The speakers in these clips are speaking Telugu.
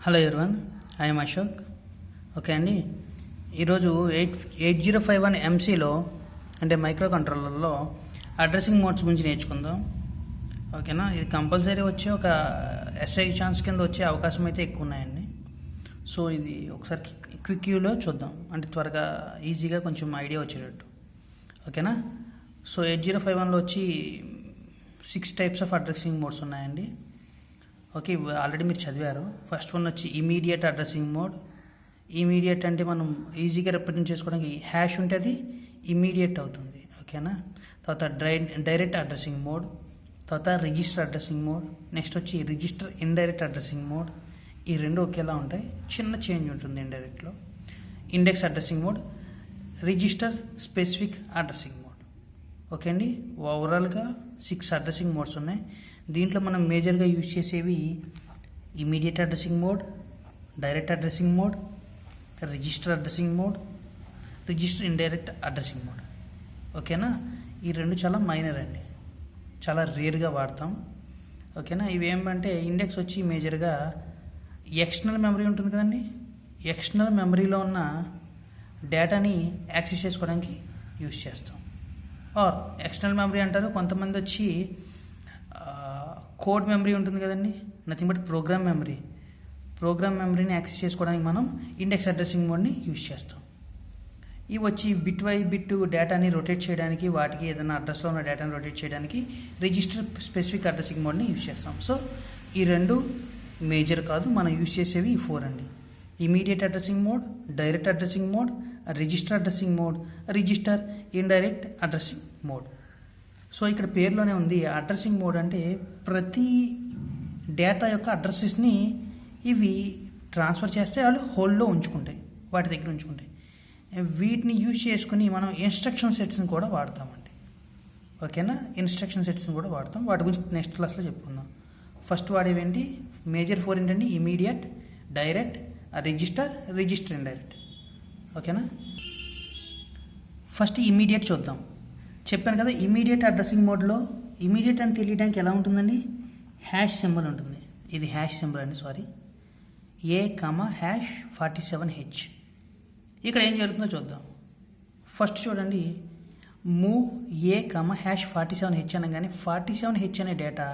Hello everyone, I'm Ashok. Okay అండి, ఈరోజు 8051 ఎంసీలో అంటే మైక్రో కంట్రోలర్లో అడ్రసింగ్ మోడ్స్ గురించి నేర్చుకుందాం. ఓకేనా, ఇది కంపల్సరీ వచ్చే ఒక ఎస్ఐ ఛాన్స్ కింద వచ్చే అవకాశం అయితే ఎక్కువ ఉన్నాయండి. సో ఇది ఒకసారి క్విక్యూలో చూద్దాం, అంటే త్వరగా ఈజీగా కొంచెం ఐడియా వచ్చేటట్టు. ఓకేనా, సో 8051లో వచ్చి 6 టైప్స్ ఆఫ్ అడ్రసింగ్ మోడ్స్ ఉన్నాయండి. ఓకే, ఆల్రెడీ మీరు చదివారు. ఫస్ట్ వన్ వచ్చి ఇమీడియట్ అడ్రసింగ్ మోడ్. ఇమీడియట్ అంటే మనం ఈజీగా రిప్రజెంట్ చేసుకోవడానికి హ్యాష్ ఉంటే అది ఇమీడియట్ అవుతుంది. ఓకేనా, తర్వాత డైరెక్ట్ అడ్రసింగ్ మోడ్, తర్వాత రిజిస్టర్ అడ్రసింగ్ మోడ్, నెక్స్ట్ వచ్చి రిజిస్టర్ ఇండైరెక్ట్ అడ్రసింగ్ మోడ్. ఈ రెండు ఒకేలా ఉంటాయి, చిన్న చేంజ్ ఉంటుంది ఇండైరెక్ట్లో. Index addressing mode, register specific addressing mode. Okay అండి, ఓవరాల్గా 6 అడ్రసింగ్ మోడ్స్ ఉన్నాయి. దీంట్లో మనం మేజర్గా యూజ్ చేసేవి immediate addressing mode, direct addressing mode, register addressing mode, register indirect addressing mode. ఓకేనా, ఈ రెండు చాలా మైనర్ అండి, చాలా రేర్గా వాడతాం. ఓకేనా, ఇవి ఏమంటే ఇండెక్స్ వచ్చి మేజర్గా ఎక్స్టర్నల్ మెమరీ ఉంటుంది కదండి, ఎక్స్టర్నల్ మెమరీలో ఉన్న డేటాని యాక్సెస్ చేసుకోవడానికి యూజ్ చేస్తాం. ఆర్ ఎక్స్టర్నల్ మెమరీ అంటారు కొంతమంది వచ్చి కోడ్ మెమరీ ఉంటుంది కదండి, నథింగ్ బట్ ప్రోగ్రామ్ మెమరీని యాక్సెస్ చేసుకోవడానికి మనం ఇండెక్స్ అడ్రసింగ్ మోడ్ని యూజ్ చేస్తాం. ఇవి వచ్చి బిట్ బై బిట్ డేటాని రొటేట్ చేయడానికి, వాటికి ఏదైనా అడ్రస్లో ఉన్న డేటాని రొటేట్ చేయడానికి రిజిస్టర్ స్పెసిఫిక్ అడ్రసింగ్ మోడ్ని యూజ్ చేస్తాం. సో ఈ రెండు మేజర్ కాదు, మనం యూజ్ చేసేవి ఈ 4 అండి. Immediate addressing mode, direct addressing mode, register addressing mode, register indirect addressing mode. So ఇక్కడ పేరులోనే ఉంది, అడ్రసింగ్ మోడ్ అంటే ప్రతి డేటా యొక్క అడ్రసెస్ని ఇవి ట్రాన్స్ఫర్ చేస్తే వాళ్ళు హోల్డ్లో ఉంచుకుంటాయి, వాటి దగ్గర ఉంచుకుంటాయి. వీటిని యూజ్ చేసుకుని మనం ఇన్స్ట్రక్షన్ సెట్స్ని కూడా వాడతామండి. ఓకేనా, ఇన్స్ట్రక్షన్ సెట్స్ని కూడా వాడతాం, వాటి గురించి నెక్స్ట్ క్లాస్లో చెప్పుకుందాం. ఫస్ట్ వాడేవేంటి, మేజర్ 4 ఏంటండి, ఇమీడియట్, డైరెక్ట్, రిజిస్టర్ ఇండైరెక్ట్. ఓకేనా, ఫస్ట్ ఇమీడియట్ చూద్దాం. చెప్పాను కదా, ఇమీడియట్ అడ్రసింగ్ మోడ్లో ఇమీడియట్ అని తెలియడానికి ఎలా ఉంటుందండి, హ్యాష్ సింబల్ ఉంటుంది. ఇది హ్యాష్ సింబల్ అండి, సారీ, A,#47H. ఇక్కడ ఏం జరుగుతుందో చూద్దాం. ఫస్ట్ చూడండి, మూవ్ A,#47H అనగానే 47H అనే డేటా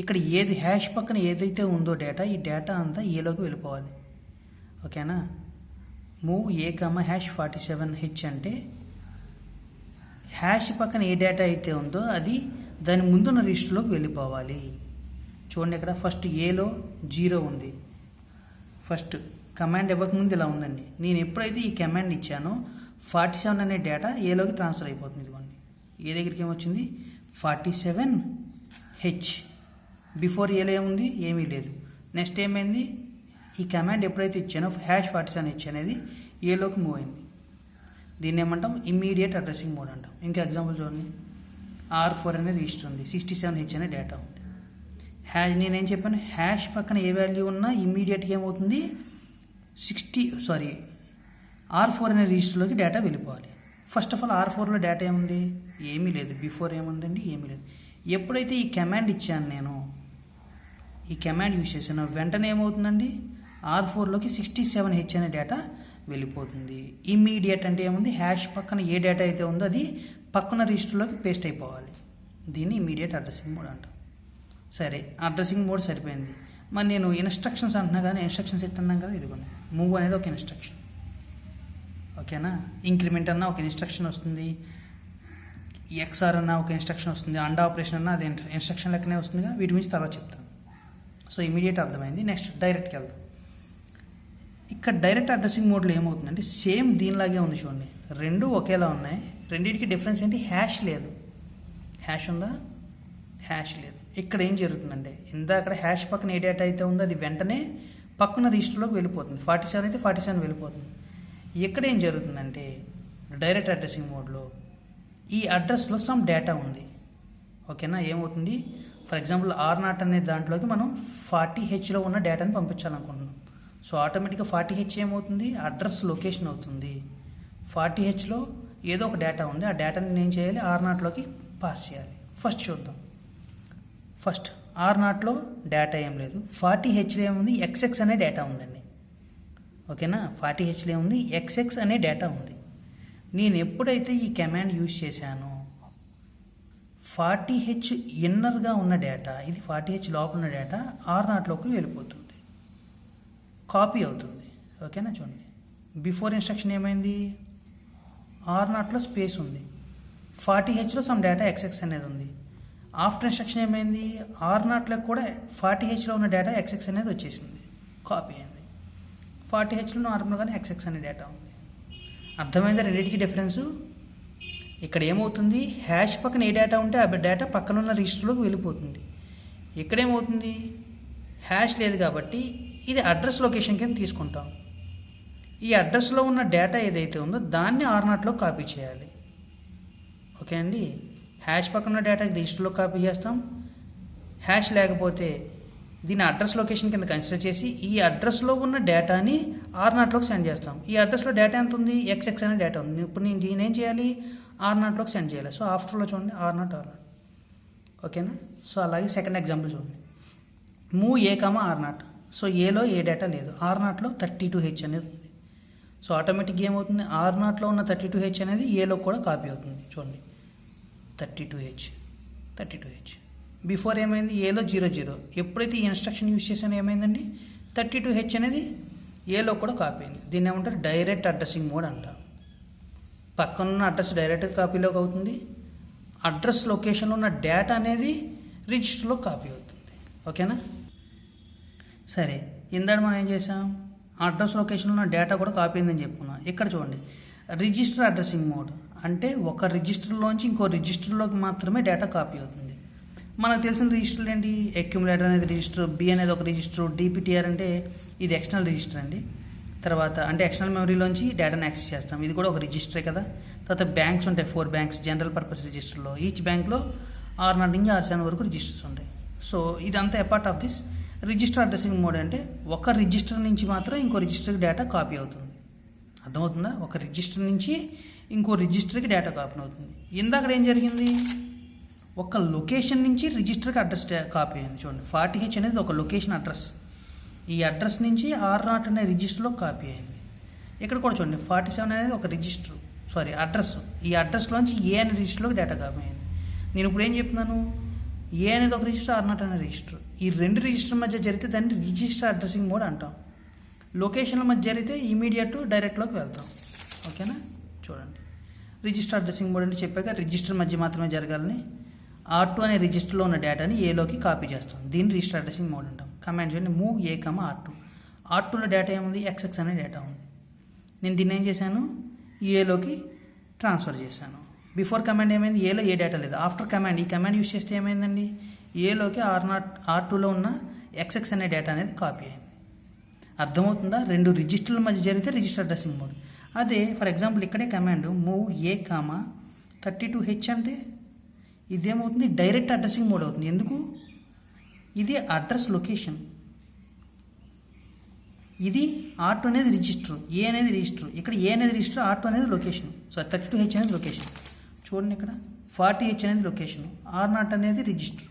ఇక్కడ ఏది హ్యాష్ పక్కన ఏదైతే ఉందో డేటా, ఈ డేటా అంతా ఏలోకి వెళ్ళిపోవాలి. ఓకేనా, మూవ్ A,#47H అంటే హ్యాష్ పక్కన ఏ డేటా అయితే ఉందో అది దాని ముందున్న రిజిస్టర్లోకి వెళ్ళిపోవాలి. చూడండి, ఇక్కడ ఫస్ట్ ఏలో 0 ఉంది. ఫస్ట్ కమాండ్ ఇవ్వకముందు ఇలా ఉందండి. నేను ఎప్పుడైతే ఈ కమాండ్ ఇచ్చానో 47 అనే డేటా ఏలోకి ట్రాన్స్ఫర్ అయిపోతుంది. ఇదిగోండి, ఏ దగ్గరికి ఏమొచ్చింది, 47H. బిఫోర్ ఏలో ఏముంది, ఏమీ లేదు. నెక్స్ట్ ఏమైంది, ఈ కమాండ్ ఎప్పుడైతే ఇచ్చానో #47H అనేది ఏలోకి మూవ్ అయింది. దీన్ని ఏమంటాం, ఇమ్మీడియట్ అడ్రసింగ్ మోడ్ అంటాం. ఇంకా ఎగ్జాంపుల్ చూడండి, R4 అనే రిజిస్టర్ ఉంది, 67H అనే డేటా ఉంది. నేనేం చెప్పాను, హ్యాష్ పక్కన ఏ వాల్యూ ఉన్నా ఇమ్మీడియట్గా ఏమవుతుంది, R4 అనే రిజిస్టర్లోకి డేటా వెళ్ళిపోవాలి. ఫస్ట్ ఆఫ్ ఆల్ R4లో డేటా ఏముంది, ఏమీ లేదు. బిఫోర్ ఏముందండి, ఏమీ లేదు. ఎప్పుడైతే ఈ కమాండ్ ఇచ్చాను, నేను ఈ కమాండ్ యూజ్ చేశాను, వెంటనే ఏమవుతుందండి, R4లోకి 67H అనే డేటా వెళ్ళిపోతుంది. ఇమ్మీడియట్ అంటే ఏముంది, హ్యాష్ పక్కన ఏ డేటా అయితే ఉందో అది పక్కన రిజిస్టర్లోకి పేస్ట్ అయిపోవాలి. దీన్ని ఇమ్మీడియట్ అడ్రసింగ్ మోడ్ అంటాం. సరే, అడ్రసింగ్ మోడ్ సరిపోయింది. మరి నేను ఇన్స్ట్రక్షన్స్ అంటున్నా కానీ ఇన్స్ట్రక్షన్ సెట్ అన్నాం కదా, ఇదిగోండి, మూవ్ అనేది ఒక ఇన్స్ట్రక్షన్. ఓకేనా, ఇంక్రిమెంట్ అన్నా ఒక ఇన్స్ట్రక్షన్ వస్తుంది, XR అన్నా ఒక ఇన్స్ట్రక్షన్ వస్తుంది, అండ్ ఆపరేషన్ అన్నా అది ఇన్స్ట్రక్షన్ లెక్కనే వస్తుందిగా. వీటి గురించి తర్వాత చెప్తాను. సో ఇమీడియట్ అర్థమైంది. నెక్స్ట్ డైరెక్ట్కి వెళ్దాం. ఇక్కడ డైరెక్ట్ అడ్రసింగ్ మోడ్లో ఏమవుతుందంటే సేమ్ దీనిలాగే ఉంది, చూడండి, రెండు ఒకేలా ఉన్నాయి. రెండింటికి డిఫరెన్స్ ఏంటి, హ్యాష్ లేదు. హ్యాష్ ఉందా, హ్యాష్ లేదు. ఇక్కడ ఏం జరుగుతుందంటే అక్కడ హ్యాష్ పక్కన ఏ డేటా అయితే ఉందో అది వెంటనే పక్కన రిజిస్టర్లోకి వెళ్ళిపోతుంది. 47 అయితే 47 వెళ్ళిపోతుంది. ఇక్కడ ఏం జరుగుతుందంటే డైరెక్ట్ అడ్రసింగ్ మోడ్లో ఈ అడ్రస్లో సమ్ డేటా ఉంది. ఓకేనా, ఏమవుతుంది, ఫర్ ఎగ్జాంపుల్ R0 అనే దాంట్లోకి మనం 40Hలో ఉన్న డేటాని పంపించాలనుకుంటున్నాం. సో ఆటోమేటిక్గా 40H ఏమవుతుంది, అడ్రస్ లొకేషన్ అవుతుంది. 40Hలో ఏదో ఒక డేటా ఉంది, ఆ డేటాని నేను చేయాలి, R0లోకి పాస్ చేయాలి. ఫస్ట్ చూద్దాం. ఫస్ట్ ఆర్ నాట్లో డేటా ఏం లేదు. 40Hలో ఏముంది, XX అనే డేటా ఉందండి. ఓకేనా, 40Hలో ఏముంది, XX అనే డేటా ఉంది. నేను ఎప్పుడైతే ఈ కమాండ్ యూజ్ చేశానో 40H ఇన్నర్గా ఉన్న డేటా, ఇది 40H లోపల ఉన్న డేటా ఆర్ నాట్లోకి వెళ్ళిపోతుంది, కాపీ అవుతుంది. ఓకేనా, చూడండి బిఫోర్ ఇన్స్ట్రక్షన్ ఏమైంది, ఆర్ నాట్లో స్పేస్ ఉంది, 40Hలో సమ్ డేటా XX అనేది ఉంది. ఆఫ్టర్ ఇన్స్ట్రక్షన్ ఏమైంది, ఆర్ నాట్లో కూడా 40Hలో ఉన్న డేటా XX అనేది వచ్చేసింది, కాపీ అయింది. 40Hలో నార్మల్గానే XX అనే డేటా ఉంది. అర్థమైందా రెండింటికి డిఫరెన్సు? ఇక్కడ ఏమవుతుంది, హ్యాష్ పక్కన ఏ డేటా ఉంటే ఆ డేటా పక్కన ఉన్న రిజిస్టర్లోకి వెళ్ళిపోతుంది. ఇక్కడేమవుతుంది, హ్యాష్ లేదు కాబట్టి ఇది అడ్రస్ లొకేషన్ కింద తీసుకుంటాం. ఈ అడ్రస్లో ఉన్న డేటా ఏదైతే ఉందో దాన్ని ఆర్ నాట్లో కాపీ చేయాలి. ఓకే అండి, హ్యాష్ పక్కన ఉన్న డేటా రిజిస్టర్లో కాపీ చేస్తాం. హ్యాష్ లేకపోతే దీని అడ్రస్ లొకేషన్ కింద కన్సిడర్ చేసి ఈ అడ్రస్లో ఉన్న డేటాని ఆర్ నాట్లోకి సెండ్ చేస్తాం. ఈ అడ్రస్లో డేటా ఎంత ఉంది, XX అనే డేటా ఉంది. ఇప్పుడు నేను దీని ఏం చేయాలి, ఆర్ నాట్లోకి సెండ్ చేయాలి. సో ఆఫ్టర్లో చూడండి ఆర్ నాట్. ఓకేనా, సో అలాగే సెకండ్ ఎగ్జాంపుల్ చూడండి, move A comma R not. So ఏలో ఏ డేటా లేదు, ఆర్ నాట్లో 32H అనేది ఉంది. సో ఆటోమేటిక్గా ఏమవుతుంది, ఆర్ నాట్లో ఉన్న 32H అనేది ఏలో కూడా కాపీ అవుతుంది. చూడండి 32H. బిఫోర్ ఏమైంది, ఏలో 00. ఎప్పుడైతే ఈ ఇన్స్ట్రక్షన్ యూజ్ చేసానో ఏమైందండి, 32H అనేది ఏలో కూడా కాపీ అయింది. దీన్ని ఏమంటారు, డైరెక్ట్ అడ్రసింగ్ మోడ్ అంటారు. పక్కనున్న అడ్రస్ డైరెక్ట్ కాపీలోకి అవుతుంది, అడ్రస్ లొకేషన్లో ఉన్న డేటా అనేది రిజిస్టర్లో కాపీ అవుతుంది. ఓకేనా, సరే ఇందాక మనం ఏం చేసాం, అడ్రస్ లొకేషన్లో ఉన్న డేటా కూడా కాపీ అయిందని చెప్పుకున్నాం. ఇక్కడ చూడండి రిజిస్టర్ అడ్రసింగ్ మోడ్ అంటే ఒక రిజిస్టర్లోంచి ఇంకో రిజిస్టర్లోకి మాత్రమే డేటా కాపీ అవుతుంది. మనకు తెలిసిన రిజిస్టర్లు ఏంటి, అక్యుములేటర్ అనేది రిజిస్టర్, బి అనేది ఒక రిజిస్టర్, DPTR అంటే ఇది ఎక్స్టర్నల్ రిజిస్టర్ అండి. తర్వాత అంటే ఎక్స్టర్నల్ మెమరీలోంచి డేటాను యాక్సెస్ చేస్తాం, ఇది కూడా ఒక రిజిస్టరే కదా. తర్వాత బ్యాంక్స్ ఉంటాయి, 4 బ్యాంక్స్ జనరల్ పర్పస్ రిజిస్టర్లో. ఈచ్ బ్యాంక్లో 6 నుంచి 6 వరకు రిజిస్టర్స్ ఉంటాయి. సో ఇదంతా apart of this register addressing mode. అంటే ఒక రిజిస్టర్ నుంచి మాత్రం ఇంకో రిజిస్టర్కి డేటా కాపీ అవుతుంది. అర్థమవుతుందా, ఒక రిజిస్టర్ నుంచి ఇంకో రిజిస్టర్కి డేటా కాపీ అవుతుంది. ఇందాక ఏం జరిగింది, ఒక లొకేషన్ నుంచి రిజిస్టర్కి అడ్రస్ కాపీ అయింది. చూడండి 40H అనేది ఒక లొకేషన్ అడ్రస్, ఈ అడ్రస్ నుంచి ఆర్ నాట్ అనే రిజిస్టర్లో కాపీ అయింది. ఇక్కడ కూడా చూడండి 47 అనేది ఒక రిజిస్టర్, అడ్రస్, ఈ అడ్రస్లోంచి ఏ అనే రిజిస్టర్లోకి డేటా కాపీ అయింది. నేను ఇప్పుడు ఏం చెప్తున్నాను, ఏ అనేది ఒక రిజిస్టర్, ఆర్ నాట్ అనే రిజిస్టర్. ఈ రెండు రిజిస్టర్ మధ్య జరిగితే దాన్ని రిజిస్టర్ అడ్రసింగ్ మోడ్ అంటాం. లొకేషన్ల మధ్య జరిగితే ఇమీడియట్ డైరెక్ట్లోకి వెళ్తాం. ఓకేనా, చూడండి రిజిస్టర్ అడ్రసింగ్ మోడ్ అంటే చెప్పాక రిజిస్టర్ మధ్య మాత్రమే జరగాలని R2 అనే రిజిస్టర్లో ఉన్న డేటాని ఏలోకి కాపీ చేస్తాం, దీన్ని రిజిస్టర్ అడ్రసింగ్ మోడ్ అంటాం. కమాండ్ చేయండి, move A comma R2. R2లో data ఏముంది, XX అనే డేటా ఉంది. నేను దీన్ని ఏం చేశాను, ఏలోకి ట్రాన్స్ఫర్ చేశాను. బిఫోర్ కమాండ్ ఏమైంది, ఏలో ఏ డేటా లేదు. ఆఫ్టర్ కమాండ్, ఈ కమాండ్ యూస్ చేస్తే ఏమైందండి, ఏలోకి R2లో ఉన్న XX అనే డేటా అనేది కాపీ అయింది. అర్థమవుతుందా, రెండు రిజిస్టర్ల మధ్య జరిగితే రిజిస్టర్ అడ్రసింగ్ మోడ్. అదే ఫర్ ఎగ్జాంపుల్ ఇక్కడే command move A comma 32H అంటే ఇదేమవుతుంది, డైరెక్ట్ అడ్రసింగ్ మోడ్ అవుతుంది. ఎందుకు, ఇది అడ్రస్ లొకేషన్, ఇది R2 అనేది రిజిస్టర్, ఏ అనేది రిజిస్టర్. ఇక్కడ ఏ అనేది రిజిస్టర్, R2 అనేది లొకేషన్. సో 32H అనేది లొకేషన్. చూడండి ఇక్కడ 40H అనేది లొకేషన్, R0 అనేది రిజిస్టర్.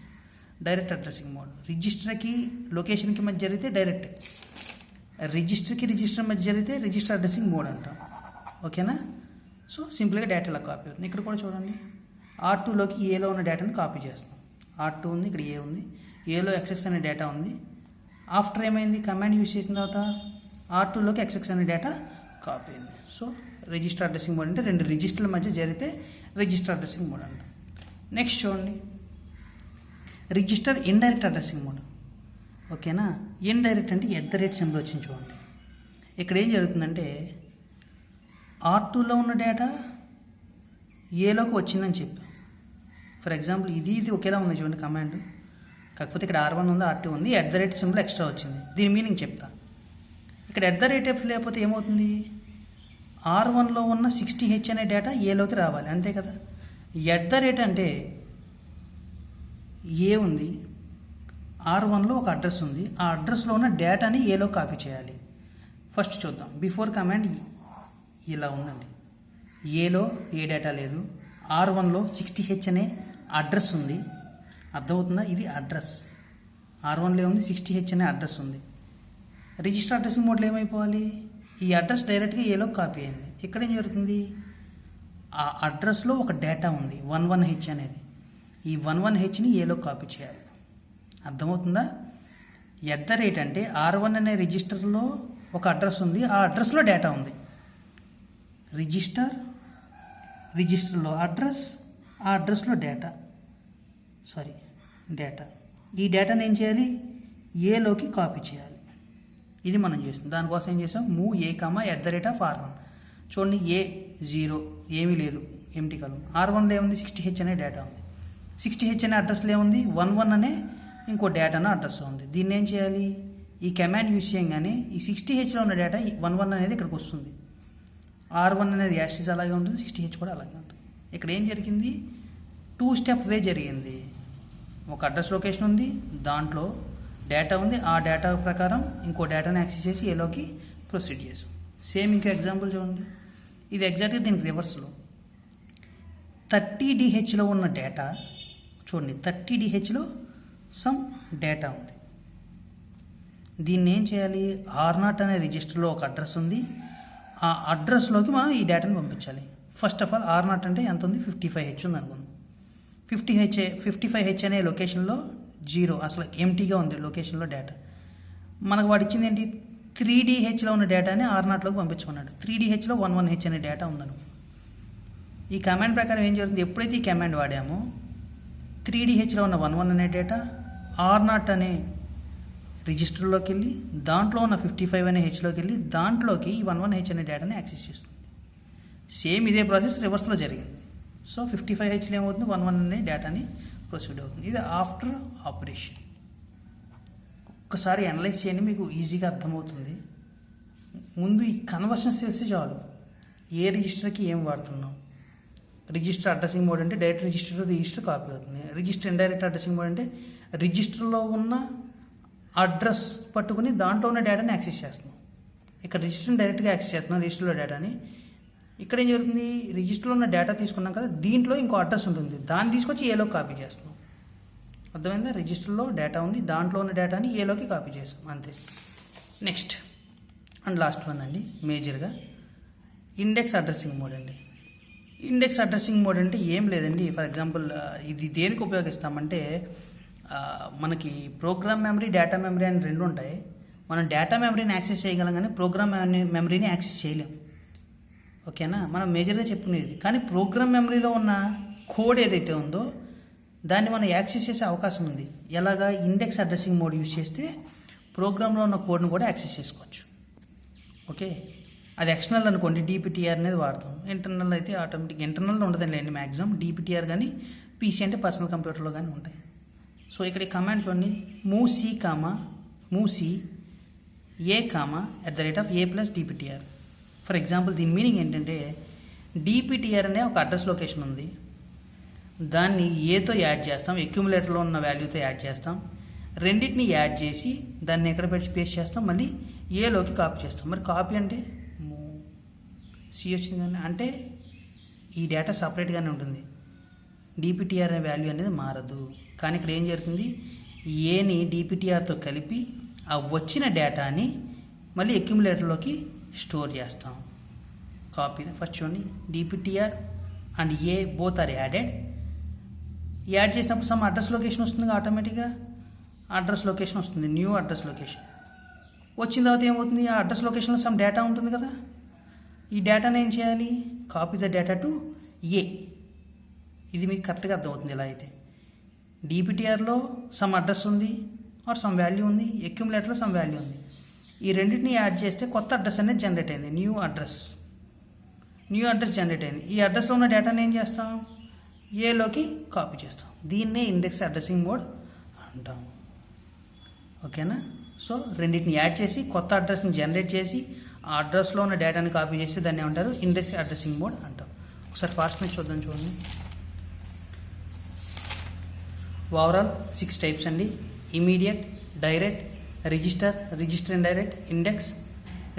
Direct addressing mode. రిజిస్టర్కి లొకేషన్కి మధ్య జరిగితే డైరెక్ట్, రిజిస్టర్కి రిజిస్టర్ మధ్య జరిగితే రిజిస్టర్ అడ్రసింగ్ మోడ్ అంటాం. ఓకేనా, సో సింపుల్గా డేటా ఇలా కాపీ అవుతుంది. ఇక్కడ కూడా చూడండి R2లోకి ఏలో ఉన్న డేటాను కాపీ చేస్తాం. R2 ఉంది, ఇక్కడ ఏ ఉంది, ఏలో XX అనే డేటా ఉంది. ఆఫ్టర్ ఏమైంది, కమాండ్ యూజ్ చేసిన తర్వాత R2లోకి XX అనే డేటా కాపీ అయింది. సో రిజిస్టర్ అడ్రసింగ్ మోడ్ అంటే రెండు రిజిస్టర్ల మధ్య జరిగితే రిజిస్టర్ అడ్రసింగ్ మోడ్ అంటాం. నెక్స్ట్ చూడండి రిజిస్టర్ ఇండైరెక్ట్ అడ్రసింగ్ మోడ్. ఓకేనా, ఇండైరెక్ట్ అంటే @ సింబల్ వచ్చింది చూడండి. ఇక్కడ ఏం జరుగుతుందంటే R2లో ఉన్న డేటా ఏలోకి వచ్చిందని చెప్పాం. ఫర్ ఎగ్జాంపుల్ ఇది ఒకేలా ఉంది చూడండి కమాండ్, కాకపోతే ఇక్కడ R1 ఉంది, R2 ఉంది, @ సింబల్ ఎక్స్ట్రా వచ్చింది. దీని మీనింగ్ చెప్తా. ఇక్కడ @ లేకపోతే ఏమవుతుంది, R1లో ఉన్న 60H అనే డేటా ఏలోకి రావాలి, అంతే కదా. @ అంటే ఏ ఉంది, R1లో ఒక అడ్రస్ ఉంది, ఆ అడ్రస్లో ఉన్న డేటాని ఏలో కాపీ చేయాలి. ఫస్ట్ చూద్దాం. బిఫోర్ కమాండ్ ఇలా ఉందండి, ఏలో ఏ డేటా లేదు, R1లో 60H అనే అడ్రస్ ఉంది. అర్థమవుతుందా, ఇది అడ్రస్. R1లో ఉంది 60H అనే అడ్రస్ ఉంది. రిజిస్టర్ అడ్రసింగ్ మోడ్లో ఏమైపోవాలి, ఈ అడ్రస్ డైరెక్ట్గా ఏలోకి కాపీ అయింది. ఇక్కడ ఏం జరుగుతుంది, ఆ అడ్రస్లో ఒక డేటా ఉంది 11H అనేది, ఈ 11Hని ఏలోకి కాపీ చేయాలి. అర్థమవుతుందా? @ అంటే R1 అనే రిజిస్టర్లో ఒక అడ్రస్ ఉంది, ఆ అడ్రస్లో డేటా ఉంది. రిజిస్టర్లో అడ్రస్, ఆ అడ్రస్లో డేటా. ఈ డేటాని ఏం చేయాలి, ఏలోకి కాపీ చేయాలి. ఇది మనం చేస్తాం. దానికోసం ఏం చేసాం, మూవ్ A, @ R1. చూడండి, A0 ఏమీ లేదు, ఎంటీ కాలం. R1లో ఏముంది, 60H అనే డేటా ఉంది. 60H అనే అడ్రస్లో ఏముంది, 11 అనే ఇంకో డేటా అనే అడ్రస్ ఉంది. దీన్ని ఏం చేయాలి, ఈ కమాండ్ యూజ్ చేయంగానే ఈ 60Hలో ఉన్న డేటా 11 అనేది ఇక్కడికి వస్తుంది. R1 అనేది యాస్టీస్ అలాగే ఉంటుంది, 60H కూడా అలాగే ఉంటుంది. ఇక్కడ ఏం జరిగింది, 2 స్టెప్ వే జరిగింది. ఒక అడ్రస్ లొకేషన్ ఉంది, దాంట్లో డేటా ఉంది, ఆ డేటా ప్రకారం ఇంకో డేటాని యాక్సెస్ చేసి ఏలోకి ప్రొసీడ్ చేసాం. సేమ్ ఇంకో ఎగ్జాంపుల్ చూడండి, ఇది ఎగ్జాక్ట్గా దీనికి రివర్స్లో 30DHలో ఉన్న డేటా చూడండి, 30DHలో సమ్ డేటా ఉంది. దీన్ని ఏం చేయాలి, R0 అనే రిజిస్టర్లో ఒక అడ్రస్ ఉంది, ఆ అడ్రస్లోకి మనం ఈ డేటాని పంపించాలి. ఫస్ట్ ఆఫ్ ఆల్ R0 అంటే ఎంత ఉంది, 55H ఉంది అనుకుందాం. 55H అనే లొకేషన్లో 0 అసలు ఎంటీగా ఉంది లొకేషన్లో డేటా. మనకు వాడు ఇచ్చింది ఏంటి, 3DHలో ఉన్న డేటాని R0లోకి పంపించుకున్నాడు. 3DHలో 11H అనే డేటా ఉందనుకో. ఈ కమాండ్ ప్రకారం ఏం జరుగుతుంది, ఎప్పుడైతే ఈ కమాండ్ వాడామో 3DHలో ఉన్న 11 అనే డేటా R0 అనే రిజిస్టర్లోకి వెళ్ళి దాంట్లో ఉన్న 55 అనే హెచ్లోకి వెళ్ళి దాంట్లోకి ఈ 11H అనే డేటాని యాక్సెస్ చేస్తుంది. సేమ్ ఇదే ప్రాసెస్ రివర్స్లో జరిగింది. సో 55Hలో ఏమవుతుంది, 11 అనే డేటాని ప్రొసీడ్ అవుతుంది. ఇది ఆఫ్టర్ ఆపరేషన్. ఒక్కసారి అనలైజ్ చేయండి, మీకు ఈజీగా అర్థమవుతుంది. ముందు ఈ కన్వర్షన్స్ చేస్తే చాలు, ఏ రిజిస్టర్కి ఏం వాడుతున్నాం. రిజిస్టర్ అడ్రసింగ్ మోడ్ అంటే డైరెక్ట్ రిజిస్టర్ కాపీ అవుతుంది. రిజిస్టర్ ఇండైరెక్ట్ అడ్రసింగ్ మోడ్ అంటే రిజిస్టర్లో ఉన్న అడ్రస్ పట్టుకుని దాంట్లో ఉన్న డేటాని యాక్సెస్ చేస్తున్నాం. ఇక్కడ రిజిస్టర్ని డైరెక్ట్గా యాక్సెస్ చేస్తున్నాం, రిజిస్టర్లో డేటాని. ఇక్కడ ఏం జరుగుతుంది, రిజిస్టర్లో ఉన్న డేటా తీసుకున్నాం కదా, దీంట్లో ఇంకో అడ్రస్ ఉంటుంది, దాన్ని తీసుకొచ్చి ఏలోకి కాపీ చేస్తున్నాం. అర్థమైందా, రిజిస్టర్లో డేటా ఉంది, దాంట్లో ఉన్న డేటాని ఏలోకి కాపీ చేస్తాం, అంతే. నెక్స్ట్ అండ్ లాస్ట్ వన్ అండి, మేజర్గా ఇండెక్స్ అడ్రసింగ్ మోడ్ అండి. ఇండెక్స్ అడ్రసింగ్ మోడ్ అంటే ఏం లేదండి, ఫర్ ఎగ్జాంపుల్ ఇది దేనికి ఉపయోగిస్తామంటే, మనకి ప్రోగ్రామ్ మెమరీ, డేటా మెమరీ అని రెండు ఉంటాయి. మనం డేటా మెమరీని యాక్సెస్ చేయగలం కానీ ప్రోగ్రామ్ మెమరీని యాక్సెస్ చేయలేం. ఓకేనా, మనం మేజర్గా చెప్పుకునేది. కానీ ప్రోగ్రామ్ మెమరీలో ఉన్న కోడ్ ఏదైతే ఉందో దాన్ని మనం యాక్సెస్ చేసే అవకాశం ఉంది. ఎలాగా, ఇండెక్స్ అడ్రసింగ్ మోడ్ యూజ్ చేస్తే ప్రోగ్రాంలో ఉన్న కోడ్ని కూడా యాక్సెస్ చేసుకోవచ్చు. ఓకే, అది ఎక్స్టర్నల్ అనుకోండి, DPTR అనేది వాడతాం. ఇంటర్నల్ అయితే ఆటోమేటిక్, ఇంటర్నల్లో ఉండదండి అండి మ్యాక్సిమం. DPTR కానీ PC అంటే పర్సనల్ కంప్యూటర్లో కానీ ఉంటాయి. సో ఇక్కడ ఈ కమాండ్ చూడండి, move C A, @A+DPTR. For example దీని మీనింగ్ ఏంటంటే, DPTR అనే ఒక అడ్రస్ లొకేషన్ ఉంది, దాన్ని ఏతో యాడ్ చేస్తాం, అక్యుములేటర్లో ఉన్న వాల్యూతో యాడ్ చేస్తాం, రెండింటిని యాడ్ చేసి దాన్ని ఎక్కడ పెట్టి పేస్ట్ చేస్తాం, మళ్ళీ ఏలోకి కాపీ చేస్తాం. మరి కాపీ అంటే C వచ్చింది కానీ, అంటే ఈ డేటా సపరేట్గానే ఉంటుంది, DPTR అనే వాల్యూ అనేది మారదు. కానీ ఇక్కడ ఏం జరుగుతుంది, ఏని DPTRతో కలిపి ఆ వచ్చిన డేటాని మళ్ళీ అక్యుములేటర్లోకి స్టోర్ చేస్తాం. కాపీ ఫస్ట్ చూడండి, DPTR and A both are add చేసినప్పుడు సమ్ అడ్రస్ లొకేషన్ వస్తుంది, ఆటోమేటిక్గా అడ్రస్ లొకేషన్ వస్తుంది, న్యూ అడ్రస్ లొకేషన్ వచ్చిన తర్వాత ఏమవుతుంది, ఆ అడ్రస్ లొకేషన్లో సమ్ డేటా ఉంటుంది కదా, ఈ డేటాని ఏం చేయాలి, copy the data to A. ఇది మీకు కరెక్ట్గా అర్థమవుతుంది. ఇలా అయితే DPTRలో సమ్ అడ్రస్ ఉంది ఆర్ సమ్ వాల్యూ ఉంది, అక్యుములేటర్లో సమ్ వాల్యూ ఉంది, ఈ రెండింటిని యాడ్ చేస్తే కొత్త అడ్రస్ అనేది జనరేట్ అయింది, న్యూ అడ్రస్ జనరేట్ అయింది. ఈ అడ్రస్లో ఉన్న డేటాని ఏం చేస్తాం, ఏలోకి కాపీ చేస్తాం. దీన్నే ఇండెక్స్ అడ్రసింగ్ మోడ్ అంటాం. ఓకేనా, సో రెండింటిని యాడ్ చేసి కొత్త అడ్రస్ని జనరేట్ చేసి ఆ అడ్రస్లో ఉన్న డేటాని కాపీ చేస్తే దాన్ని ఏమంటారు, ఇండెక్స్ అడ్రసింగ్ మోడ్ అంటాం. ఒకసారి ఫాస్ట్ మ్యాచ్ చూద్దాం. చూడండి, ఓవరాల్ 6 టైప్స్ అండి: immediate, direct, register indirect, index,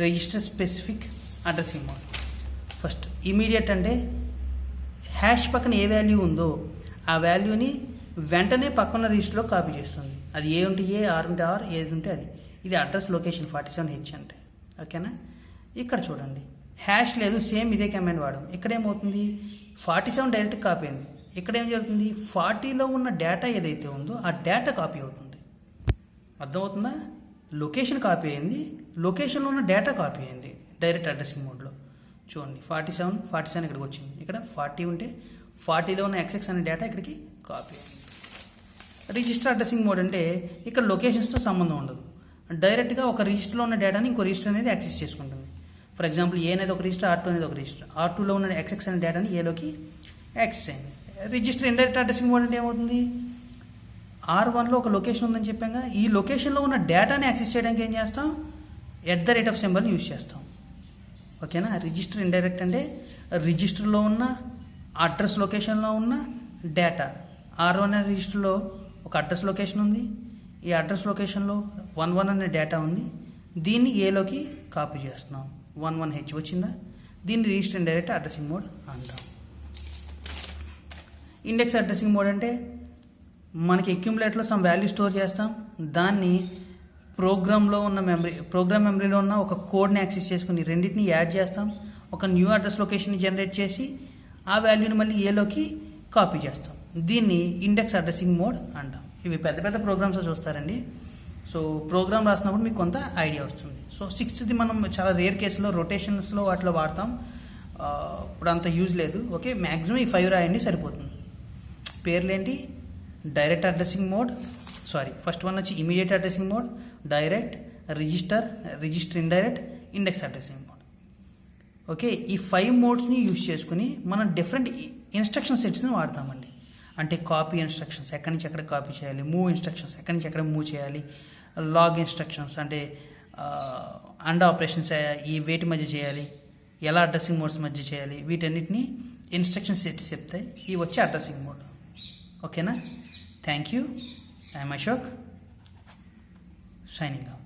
register specific, addressing mode. First immediate అంటే హ్యాష్ పక్కన ఏ వాల్యూ ఉందో ఆ వాల్యూని వెంటనే పక్కన రిజిస్టర్లో కాపీ చేస్తుంది. అది ఏ ఉంటే ఏ, ఆర్ ఉంటే ఆర్, ఏది ఉంటే అది. ఇది అడ్రస్ లొకేషన్ 47H అంటే. ఓకేనా. ఇక్కడ చూడండి హ్యాష్ లేదు, సేమ్ ఇదే కమాండ్ వాడడం. ఇక్కడ ఏమవుతుంది 47 డైరెక్ట్ కాపీ అయింది. ఇక్కడ ఏం జరుగుతుంది 40లో ఉన్న డేటా ఏదైతే ఉందో ఆ డేటా కాపీ అవుతుంది. అర్థమవుతుందా. లొకేషన్ కాపీ అయింది, లొకేషన్లో ఉన్న డేటా కాపీ అయింది డైరెక్ట్ అడ్రసింగ్ మోడ్లో. చూడండి 47 ఇక్కడికి వచ్చింది. ఇక్కడ 40 ఉంటే 40లో ఉన్న XX అనే డేటా ఇక్కడికి కాపీ అయింది. రిజిస్టర్ అడ్రసింగ్ మోడ్ అంటే ఇక్కడ లొకేషన్స్తో సంబంధం ఉండదు. డైరెక్ట్గా ఒక రిజిస్టర్లో ఉన్న డేటాని ఇంకో రిజిస్టర్ అనేది యాక్సెస్ చేసుకుంటుంది. ఫర్ ఎగ్జాంపుల్ ఏ అనేది ఒక రిజిస్టర్, R2 అనేది ఒక రిజిస్టర్. R2లో ఉన్న XX అనే డేటాని ఏలోకి యాక్సెస్ అయింది. రిజిస్టర్ ఇండైరెక్ట్ అడ్రసింగ్ మోడ్ అంటే ఏమవుతుంది R1లో ఒక లొకేషన్ ఉందని చెప్పాక ఈ లొకేషన్లో ఉన్న డేటాని యాక్సెస్ చేయడానికి ఏం చేస్తాం @ సింబల్ని యూజ్ చేస్తాం. ఓకేనా. రిజిస్టర్ ఇండైరెక్ట్ అంటే రిజిస్టర్లో ఉన్న అడ్రస్ లొకేషన్లో ఉన్న డేటా. R1 అనే రిజిస్టర్లో ఒక అడ్రస్ లొకేషన్ ఉంది, ఈ అడ్రస్ లొకేషన్లో 11 అనే డేటా ఉంది. దీన్ని ఏలోకి కాపీ చేస్తున్నాం. 11H వచ్చిందా. దీన్ని రిజిస్టర్ ఇండైరెక్ట్ అడ్రసింగ్ మోడ్ అంటాం. ఇండెక్స్ అడ్రసింగ్ మోడ్ అంటే మనకి అక్యుములేటర్లో సమ్ వాల్యూ స్టోర్ చేస్తాం, దాన్ని ప్రోగ్రామ్ మెమరీలో ఉన్న ఒక కోడ్ని యాక్సెస్ చేసుకుని రెండింటిని యాడ్ చేస్తాం, ఒక న్యూ అడ్రస్ లొకేషన్ని జనరేట్ చేసి ఆ వాల్యూని మళ్ళీ ఏలోకి కాపీ చేస్తాం. దీన్ని ఇండెక్స్ అడ్రసింగ్ మోడ్ అంటాం. ఇవి పెద్ద పెద్ద ప్రోగ్రామ్స్ చూస్తారండి. సో ప్రోగ్రామ్ రాసినప్పుడు మీకు కొంత ఐడియా వస్తుంది. సో 6th మనం చాలా రేర్ కేసులో రొటేషన్స్లో వాటిలో వాడతాం. ఇప్పుడు అంత యూజ్ లేదు. ఓకే, మ్యాక్సిమం ఈ 5 రాయండి సరిపోతుంది. పేర్లేంటి direct addressing mode, first one వచ్చి immediate addressing mode, direct, register indirect, index addressing mode. Okay, ఈ 5 మోడ్స్ని యూజ్ చేసుకుని మనం డిఫరెంట్ ఇన్స్ట్రక్షన్ సెట్స్ని వాడతామండి. అంటే కాపీ ఇన్స్ట్రక్షన్స్ ఎక్కడి నుంచి ఎక్కడ కాపీ చేయాలి, మూవ్ ఇన్స్ట్రక్షన్స్ ఎక్కడి నుంచి ఎక్కడ మూవ్ చేయాలి, లాగ్ ఇన్స్ట్రక్షన్స్ అంటే అండ్ ఆపరేషన్స్ ఈ వేటి మధ్య చేయాలి, ఎలా అడ్రసింగ్ మోడ్స్ మధ్య చేయాలి, వీటన్నిటిని ఇన్స్ట్రక్షన్ సెట్స్ చెప్తాయి. ఇవి వచ్చి అడ్రసింగ్ మోడ్. ఓకేనా. Thank you. I'm Ashok, signing off.